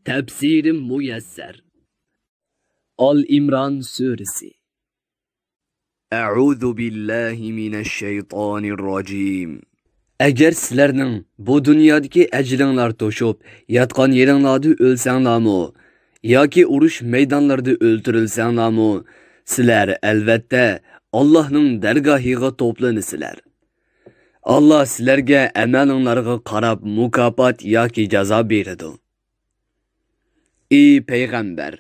Tefsiri Müyesser. Al-İmran Suresi. A'udhu billahi mineşşeytanirracim. Agar sizlarning bu dunyodagi ajlinglar to'shib, yotgan yeringlarda o'lsanglarmi yoki urush maydonlarida o'ltirilsanglarmi, sizlar albatta Allohning dargohiga to'planisizlar. Allah sizlarga amalinglarga qarab mukofot yoki jazo beradi. Ey payg'ambar,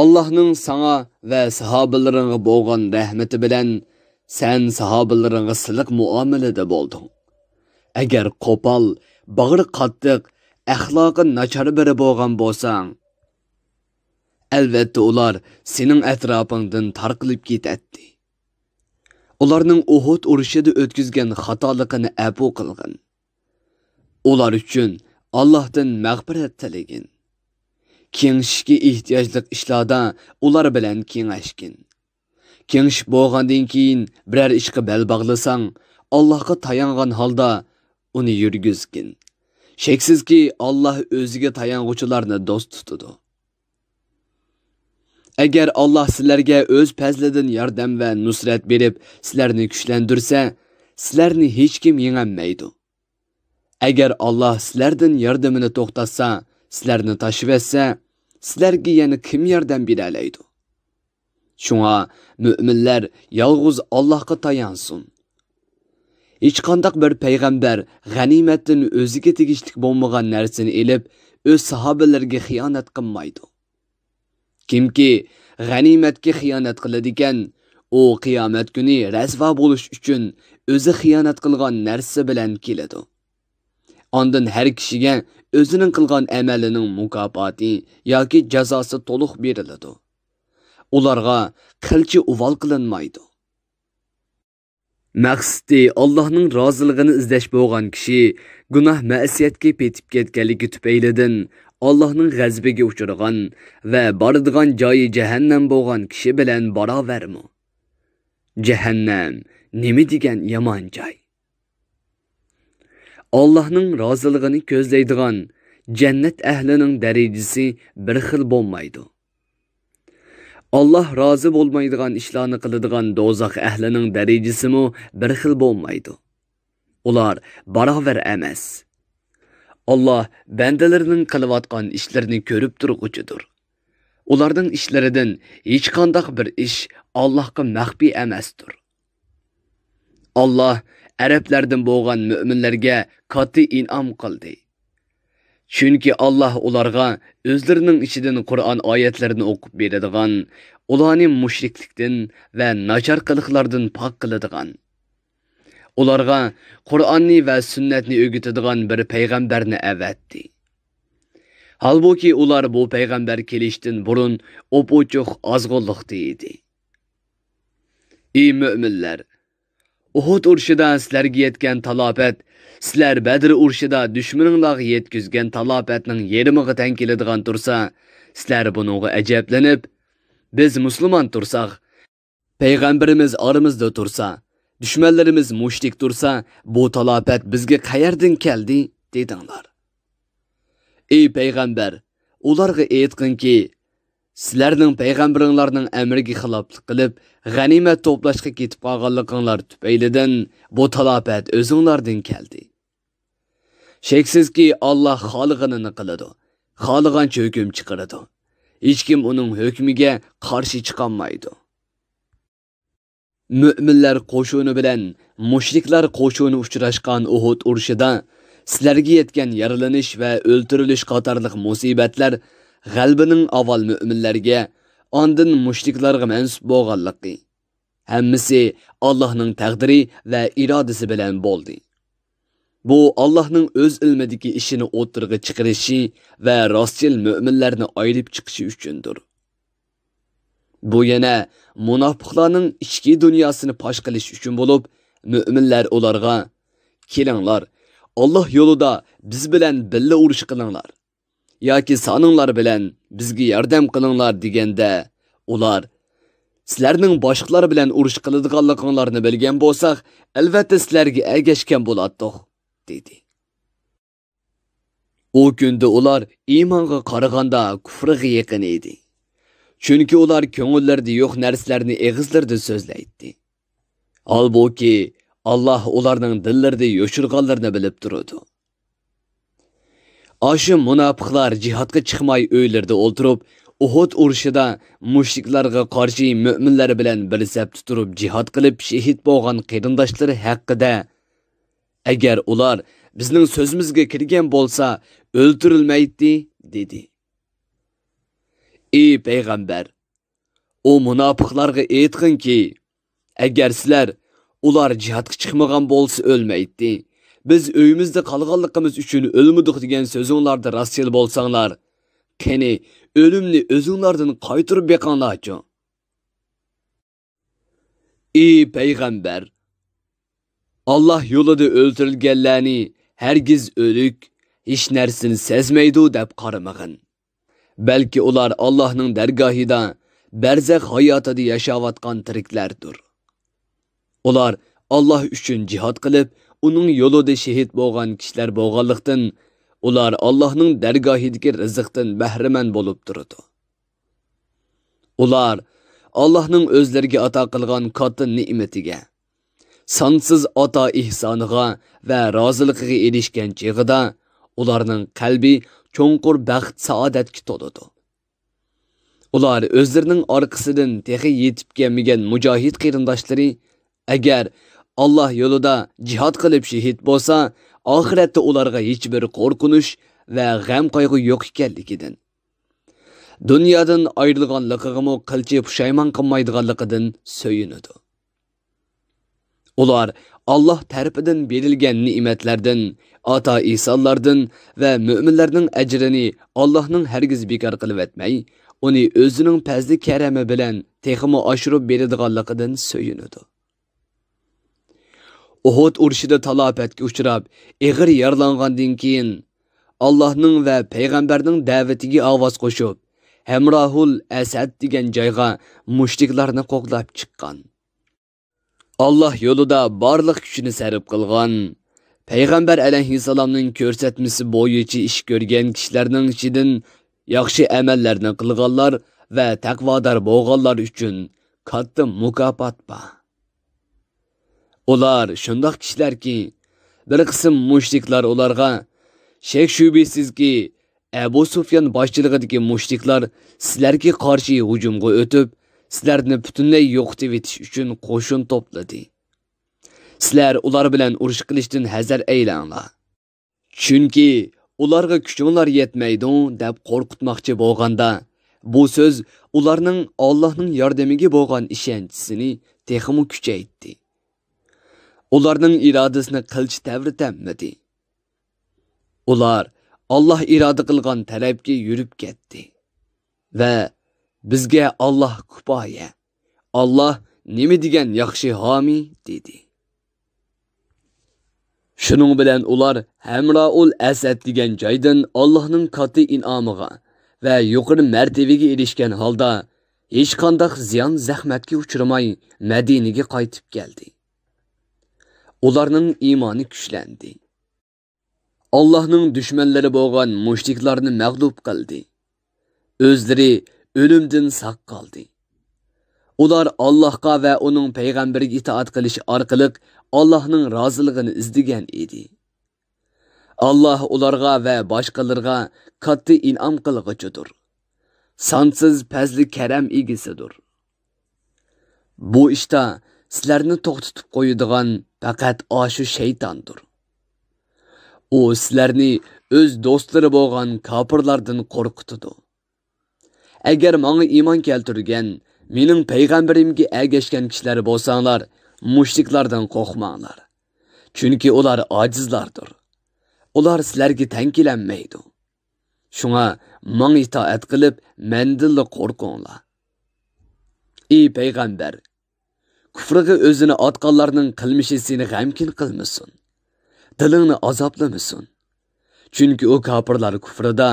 Allah'ның sana ve sahabelerine bo'lgan rahmeti bilen sen sahabelerine sılık muamelede boldun. Eğer kopal, bağır qattiq, ahlakı nachar biri bo'lgan bo'lsang, elbette ular senin etrafından tarqilib ketadi. Ularning Uhud urushida o'tkazgan xatoligini afu qilgin. Ular uchun Allohdan mag'firat tilagin. Kengishga ehtiyojli ishlarda ular bilan kengashgin. Kengish bo'lgandan keyin biror ishga bel bog'lasang, Allohga tayangan holda uni yurgizgin. Sheksizki Alloh o'ziga tayanguchilarni do'st tutadi. Agar Alloh sizlarga o'z fazlidan yordam va nusrat berib, sizlarni kuchlantirsa, sizlarni hech kim yengolmaydi. Agar Alloh sizlardan yordamini to'xtatsa, sizlarni tashib etsa, sizlarga yana kim yordam bera oladi? Shunga mu'minlar yolg'iz Allohga tayansin. Hech qanday bir payg'ambar g'animatdan o'ziga tegishli bo'lmagan narsani elib, o'z sahobalariga xiyonat qilmaydi. Kimki g'animatga xiyonat qiladigan, u qiyomat kuni rasvo bo'lish uchun o'zi xiyonat qilgan narsa bilan keladi. Ondan har kishiga o'zining qilgan amalining mukofoti yoki jazosi to'liq beriladi. Ularga qilchi uval qilinmaydi. Maqsadi Allohning roziligini izlash bo'lgan kishi gunoh ma'siyatga petib ketganligi tufaylidan Allohning g'azabiga uchragan va boradigan joyi jahannam bo'lgan kishi bilan barobarmi? Jahannam nima degan yomon joy. Allohning roziligini ko'zlaydigan jannat ahlining darajasi bir xil bo'lmaydi. Allah rozi bo'lmaydigan ishlarni qiladigan do'zax ahlining darajasi mo bir xil bo'lmaydi. Ular barobar emas. Allah bandalarining qilayotgan ishlarini ko'rib turguchidir. Ularning ishlaridan hech qanday bir ish Allohga maxfiy emasdir. Allah Arablardan bo'lgan mu'minlarga katta in'om qildi. Chunki Allah ularga o'zlarining ichidan Qur'on oyatlarini o'qib beradigan, ularni mushriklikdan va nachar qiliqlardan pok qiladigan, ularga Qur'onni va sunnatni o'rgatadigan bir payg'ambarni avatdi. Halbuki ular bu payg'ambar kelishdan burun o'pochuq ozg'inlikda edi. Ey mu'minlar, Uhud urushida sizlarga yetgan talofat, sizlar Badr urushida dushmaninglarga yetkazgan talofatning yarmiga teng keladigan tursa, sizlar buningga ajablanib, biz musulmon tursak, payg'ambarimiz oramizda tursa, dushmanlarimiz mushrik tursa, bu talofat bizga qayerdan keldi dedinglar. Ey payg'ambar, ularga aytqinki, sizlarning payg'ambaringlarning amriga xiloflik qilib, g'animat to'plashga ketib qolganliginglar tufaylidan bu talofat o'zinglardan keldi. Sheksizki Alloh xolig'ini qiladi, xohlagancha hukm chiqaradi. Hech kim uning hukmiga qarshi chiqolmaydi. Mu'minlar qo'shuni bilan mushriklar qo'shuni uchrashgan Uhud urushida sizlarga yetgan yaralanish va o'ltirilish qatorliq musibatlar g'albining avval mu'minlarga, ondan mushriklarga mansub bo'lganligi hammasi Allohning taqdiri va irodasi bilan bo'ldi. Bu Allohning o'z ilmidagi ishini o'tirg'i chiqarishi va rostchil mu'minlarni ayirib chiqishi uchundir. Bu yana munofiqlarning ichki dunyosini fosh qilish uchun bo'lib, mu'minlar ularga kelinglar, Alloh yo'lida biz bilan birga urush qilinglar yoki soninglar bilan bizga yordam qilinglar deganda, ular sizlarning boshqalar bilan urush qiladiganliginglarni bilgan bo'lsak, albatta sizlarga ergashgan bo'lardik dedi. O kunda ular iymonga qaraganda kufrga yaqin edi. Chunki ular ko'ngillarida yo'q narsalarni eg'izlarida so'zlaydi. Halbuki Allah ularning dillarida yo'shirganlarini bilib turadi. Aşı munofiqlar jihadga chiqmay uylarida o'ltirib, Uhud urushida mushriklarga qarshi mu'minlar bilan bir safda turib jihad qilib shahid bo'lgan qarindoshlari haqida agar ular bizning so'zimizga kirgan bo'lsa o'ldirilmaydi dedi. Ey payg'ambar, o munofiqlarga aytqinki, agar sizlar ular jihadga chiqmagan bo'lsa o'lmaydi. Biz öyümüzde qalğanlığımız üçün ölmüdük degan sözüңlarda rastgele bolsаңlar, qani ölümni özüңlardan qaytırıp beqanlarçı. Ey payg'ambar, Allah yolida öldürülgenlerini hergiz ölük, hiç nersini sezmeydu deb qaramagın. Belki ular Allah'ның dergahida berzak hayatida yaşavatgan tiriklerdir. Ular Allah üçün cihad qilib, onun yolida şehit bo'lgan kishilar bo'lganlikdan ular Allah'ның dergahidagi rizqdan bahriman bo'lib turadi. Ular Allah'ның o'zlariga ato qilgan katta ne'matiga, sonsiz ato ihsoniga va roziligiga erishgan chig'ida ularning qalbi cho'nqur baxt saodatga to'ladi. Ular o'zlarining orqasidan texi yetib kelmagan mujohid qarindoshlari agar Allah yolida jihad qilib shahid bo'lsa, oxiratda ularga hech bir qo'rqinish va g'am qayg'u yo'q ekanligidan, dunyodan ayrilganligiga qilchi pushaymon qilmaydiganligidan so'yinadi. Ular Allah tarafidan berilgan ne'matlardan, ato ihsonlardan va mu'minlarning ajrini Allohning hargiz bekor qilib etmay, uni o'zining fazli karami bilan texmo oshirib beradiganligidan so'yinadi. Uhud urushida talafetga uchrab, ig'ir yaralangandan keyin Allohning va payg'ambarning da'vatiga ovoz qo'shib, Hamrohul Asad degan joyga mushriklarni qo'g'lab chiqqan. Allah yo'lida barliq kuchini sarf qilgan, payg'ambar alayhissalomning ko'rsatmasi bo'yicha ish ko'rgan kishilarning ichidan yaxshi amallarni qilganlar va taqvodor bo'lganlar uchun katta mukofot bor. Ular shundoq kishilarki, bir qism mushriklar ularga shek shubisizki Abu Sufyan boshchiligidagi mushriklar sizlarga qarshi hujumga o'tib, sizlarni butunlay yo'qotib etish uchun qo'shin to'pladi. Sizlar ular bilan urush qilishdan hazar aylanglar. Chunki ularga kuchinglar yetmaydi deb qo'rqitmoqchi bo'lganda, bu so'z ularning Allohning yordamiga bo'lgan ishonchisini texmo kuchaytirdi. Ularning irodasini qilch tavritamadi. Ular Allah iroda qilgan tarafga yurib ketdi va bizga Allah kifoya, Allah nima degan yaxshi homiy dedi. Shuning bilan ular Hamroul Asad degan joydan Allohning katta in'omiga va yuqori martabaga erishgan holda hech qanday ziyon zahmatga uchramay Madinaga qaytib keldi. Ularning iymoni kuchlandi. Allah'ның düşmanları bo'lgan mushriklarni mag'lub qildi. O'zlari o'limdan saq qoldi. Ular Allohga va uning payg'ambariga itoat qilish orqali Allohning roziligini izlagan edi. Allah ularga va boshqalarga katta in'om qilg'ichidir. Sonsiz fazli karam egisidir. Bu ishda sizlarni to'xtatib qo'yadigan faqat oshu shaytondir. O sizlarni o'z do'stlari bo'lgan kofirlardan qo'rqitadi. Agar menga iymon keltirgan, mening payg'ambarimga ergashgan kishilar bo'lsanglar, mushriklardan qo'rqmanglar. Chunki ular ojizlardir. Ular sizlarga tankilanmaydi. Shunga menga itoat qilib, mendan qo'rqinglar. Ey payg'ambar, kufrga o'zini otganlarning qilmishi seni g'amkin qilmasin. Dilingni azoblamasin. Chunki o kofirlar kufrida,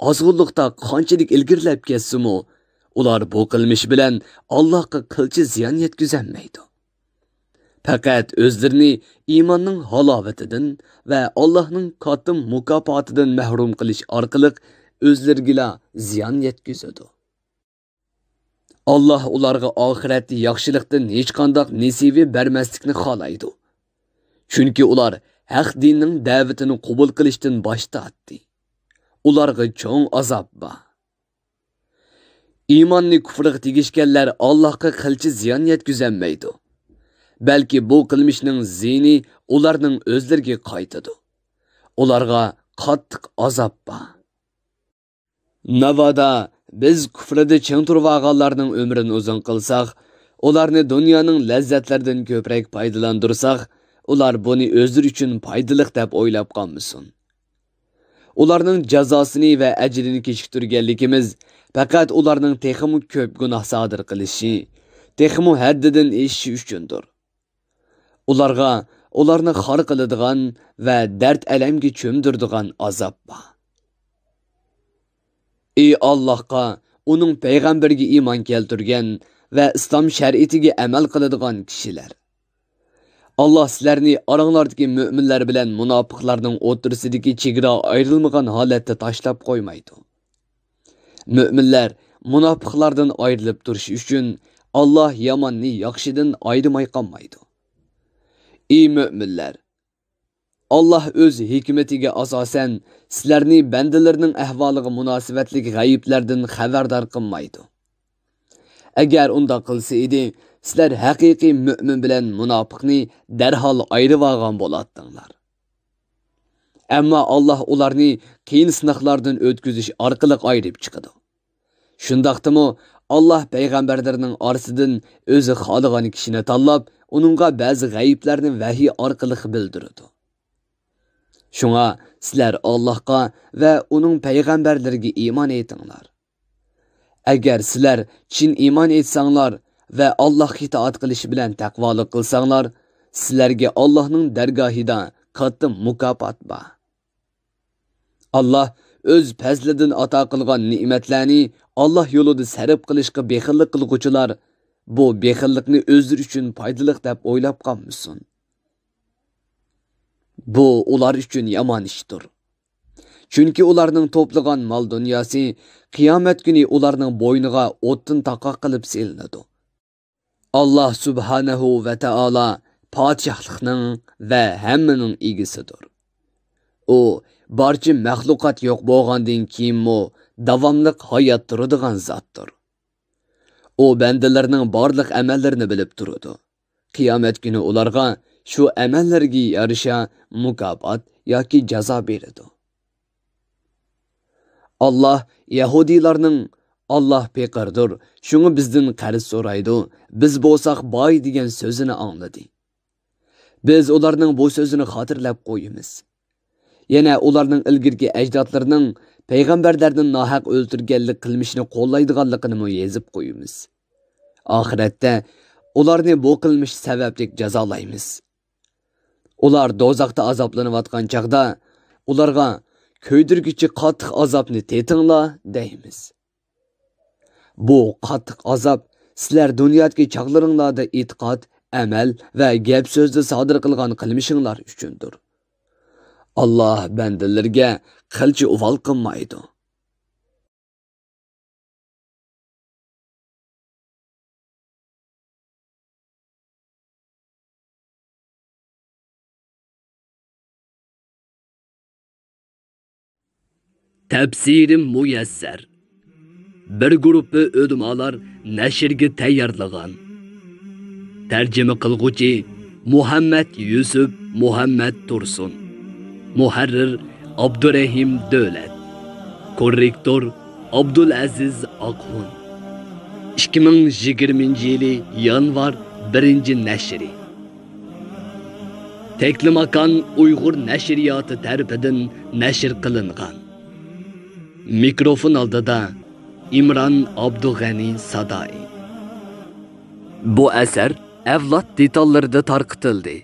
ozg'unlikda qanchalik ilgirlab ketsa-mu, ular bu qilmish bilan Allohga qilchi ziyon yetkazolmaydi. Faqat o'zlarini iymonning halovatidan va Allohning katta mukofotidan mahrum qilish orqali o'zlariga ziyon yetkazadi. Allah ularga oxiratda yaxshilikdan hech qanday nasibi bermaslikni xohlaydi. Chunki ular haq dinning da'vatini qabul qilishdan bosh tortdi. Ularga cho'ng azob bor. İmanni kufrga tegishganlar Allohga qilchi ziyon yetkazolmaydi. Balki bu qilmishning zini ularning o'zlariga qaytadi. Ularga qattiq azob bor. Navoda biz kufrida ching turganlarning umrini uzun qilsak, ularni dunyoning lazzatlaridan ko'proq foydalantirsak, ular buni o'zlari uchun foydali deb o'ylab qolmasin. Ularning jazosini va ajrini kechiktirganligimiz faqat ularning texmi ko'p gunoh sodir qilishi, texmi haddidan eshishi uchundir. Ularni xor qiladigan va dard alamga cho'mdiradigan azob bor. Ey Allohga, uning payg'ambariga iymon keltirgan va islom shariatiga amal qiladigan kishilar. Allah sizlarni oranglardagi mu'minlar bilan munofiqlarning o'tirsidagi chegara ayrilmagan holatda tashlab qo'ymaydi. Mu'minlar munofiqlardan ayrilib turishi uchun Allah yomonni yaxshidan ayirmay qolmaydi. Ey mu'minlar, Allah o'z hikmatiga asosan sizlarni bandalarining ahvoliga munosabatli g'ayiblardan xabardor qilmaydi. Agar unda qilsa edi, sizlar haqiqiy mu'min bilan munofiqni darhol ayirib olgan bo'lardinglar. Ammo Allah ularni qiyin sinovlardan o'tkazish orqali ayirib chiqadi. Shundaqdimi Allah payg'ambarlarining orasidan o'zi xohlagan kishini tanlab, uningga ba'zi g'ayiblarni vahiy orqali bildiradi. Shunga sizlar Allohga va uning payg'ambarlariga iymon etinglar. Agar sizlar chin iymon etsanglar va Allohga itoat qilish bilan taqvolik qilsanglar, sizlarga Allohning dargohida katta mukofot bor. Allah o'z fazlidan ato qilgan ne'matlarni Allah yo'lida sarf qilishga bexillik qilguvchilar bu bexillikni o'zlari uchun foydali deb o'ylab qolmasin. Bu ular uchun yomon ishdir. Chunki ularning to'plagan mol dunyosi qiyomat kuni ularning bo'yniga o'tdan taqoq qilib selinadi. Allah subhanahu va taolo podshohlikning va hammaning egasidir. U barcha maxluqot yo'q bo'lgandan keyinmi davomliq hayot turadigan zotdir. U bandalarning barliq amallarini bilib turadi. Qiyomat kuni ularga shu amallarga yarasha mukofot yoki jazo beradi. Allah Yahudilarning Allah peqirdir, shuni bizdan qarz so'raydi, biz bo'lsak boy degan so'zini angladi. Biz ularning bu so'zini xotirlab qo'yamiz. Yana ularning ilgirki ajdodlarining payg'ambarlardan nohaq o'ltirganlik qilmishini qo'llaydiganligini yezib qo'yamiz. Oxiratda ularni bu qilmish sababli jazolaymiz. Ular do'zaxda azoblanayotgan chaqda ularga ko'ydirgichi qattiq azobni tetinglar deymiz. Bu qattiq azob sizlar dunyodagi chaqlaringlarda e'tiqod, amal va gap so'zda sodir qilgan qilmishinglar uchundir. Allah bandalarga qilchi uvol qilmaydi. Tafsirim muyassar. Bir guruhi o'limalar nashrga tayyorlagan. Tarjima qilguvchi Muhammad Yusuf Muhammad Tursun. Muharrir Abdurrahim Davlat. Korrektor Abdulaziz Aqxun. 2020 yanvar 1-nashri. Teklimakan Uyg'ur nashriyoti tarafidan nashr qilingan. Mikrofon oldida İmran Abdug'ani Sadai. Bu asar avlod detallarida tarqitildi.